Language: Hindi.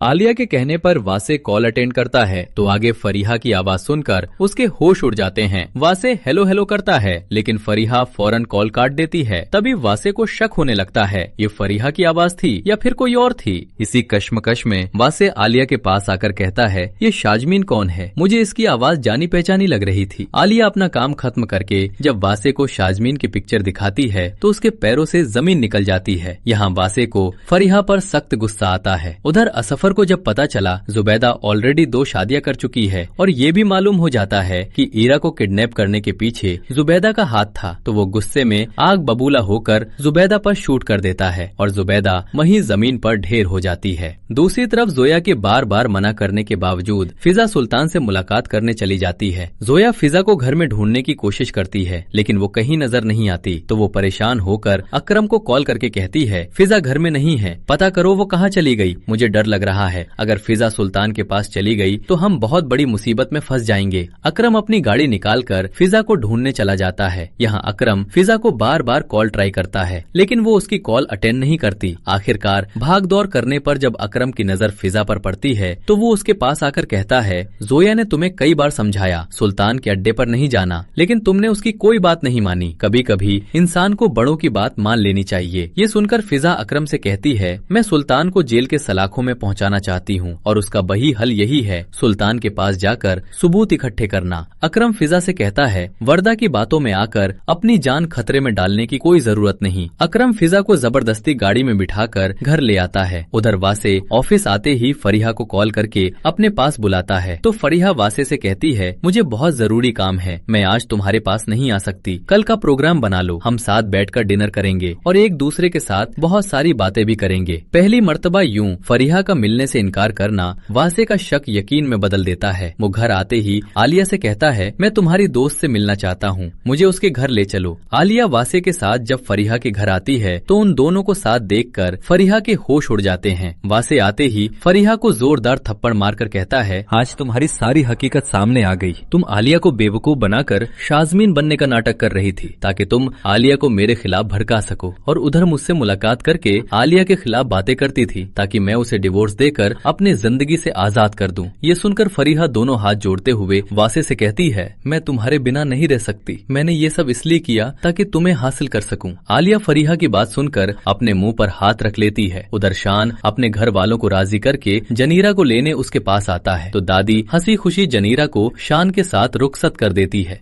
आलिया के कहने पर वासे कॉल अटेंड करता है तो आगे फरीहा की आवाज सुनकर उसके होश उड़ जाते हैं। वासे हेलो हेलो करता है लेकिन फरीहा फौरन कॉल काट देती है। तभी वासे को शक होने लगता है ये फरीहा की आवाज थी या फिर कोई और थी। इसी कश्मकश में वासे आलिया के पास आकर कहता है ये शाजमीन कौन है, मुझे इसकी आवाज जानी पहचानी लग रही थी। आलिया अपना काम खत्म करके जब वासे को शाजमीन की पिक्चर दिखाती है तो उसके पैरों से जमीन निकल जाती है। यहाँ वासे को फरीहा पर सख्त गुस्सा आता है। उधर असफर को जब पता चला जुबैदा ऑलरेडी 2 शादियां कर चुकी है और ये भी मालूम हो जाता है कि ईरा को किडनैप करने के पीछे जुबैदा का हाथ था, तो वो गुस्से में आग बबूला होकर जुबैदा पर शूट कर देता है और जुबैदा वहीं जमीन पर ढेर हो जाती है। दूसरी तरफ जोया के बार बार मना करने के बावजूद फिजा सुल्तान से मुलाकात करने चली जाती है। जोया फिजा को घर में ढूंढने की कोशिश करती है लेकिन वो कहीं नजर नहीं आती, तो वो परेशान होकर अकरम को कॉल करके कहती है फिजा घर में नहीं है, पता करो वो कहाँ चली गई। मुझे डर लग रहा है, अगर फिजा सुल्तान के पास चली गई तो हम बहुत बड़ी मुसीबत में फंस जाएंगे। अकरम अपनी गाड़ी निकालकर फिजा को ढूंढने चला जाता है। यहाँ अकरम फिजा को बार बार कॉल ट्राई करता है लेकिन वो उसकी कॉल अटेंड नहीं करती। आखिरकार भाग दौड़ करने पर जब अकरम की नजर फिजा पर पड़ती है तो वो उसके पास आकर कहता है जोया ने तुम्हें कई बार समझाया सुल्तान के अड्डे पर नहीं जाना, लेकिन तुमने उसकी कोई बात नहीं मानी। कभी कभी इंसान को बड़ों की बात मान लेनी चाहिए। ये सुनकर फिजा अकरम से कहती है मैं सुल्तान को जेल के सलाखों में पहुंचाना चाहती हूँ और उसका वही हल यही है, सुल्तान के पास जाकर सबूत इकट्ठे करना। अकरम फिजा से कहता है वर्दा की बातों में आकर अपनी जान खतरे में डालने की कोई जरूरत नहीं। अकरम फिजा को जबरदस्ती गाड़ी में बिठाकर घर ले आता है। उधर वासे ऑफिस आते ही फरीहा को कॉल करके अपने पास बुलाता है तो फरीहा वासे से कहती है मुझे बहुत जरूरी काम है, मैं आज तुम्हारे पास नहीं आ सकती, कल का प्रोग्राम बना लो, हम साथ बैठकर डिनर करेंगे और एक दूसरे के साथ बहुत सारी बातें भी करेंगे। पहली मर्तबा यूं फरीहा का मिलने से इनकार करना वासे का शक यकीन में बदल देता है। वो घर आते ही आलिया से कहता है मैं तुम्हारी दोस्त से मिलना चाहता हूँ, मुझे उसके घर ले चलो। आलिया वासे के साथ जब फरीहा के घर आती है तो उन दोनों को साथ देखकर फरीहा के होश उड़ जाते हैं। वासे आते ही फरीहा को जोरदार थप्पड़ मारकर कहता है आज तुम्हारी सारी हकीकत सामने आ गई। तुम आलिया को बेवकूफ बनाकर शाजमीन बनने का नाटक कर रही थी ताकि तुम आलिया को मेरे खिलाफ भड़का सको, और उधर मुझसे मुलाकात करके आलिया के खिलाफ बातें करती थी ताकि मैं उसे डिवोर्स देकर अपनी जिंदगी से आजाद कर दूं। ये सुनकर फरीहा दोनों हाथ जोड़ते हुए वासे से कहती है मैं तुम्हारे बिना नहीं रह सकती, मैंने ये सब इसलिए किया ताकि तुम्हें हासिल कर सकूं। आलिया फरीहा की बात सुनकर अपने मुंह पर हाथ रख लेती है। उधर शान अपने घर वालों को राजी करके जनीरा को लेने उसके पास आता है तो दादी हंसी खुशी जनीरा को शान के साथ रुखसत कर देती है।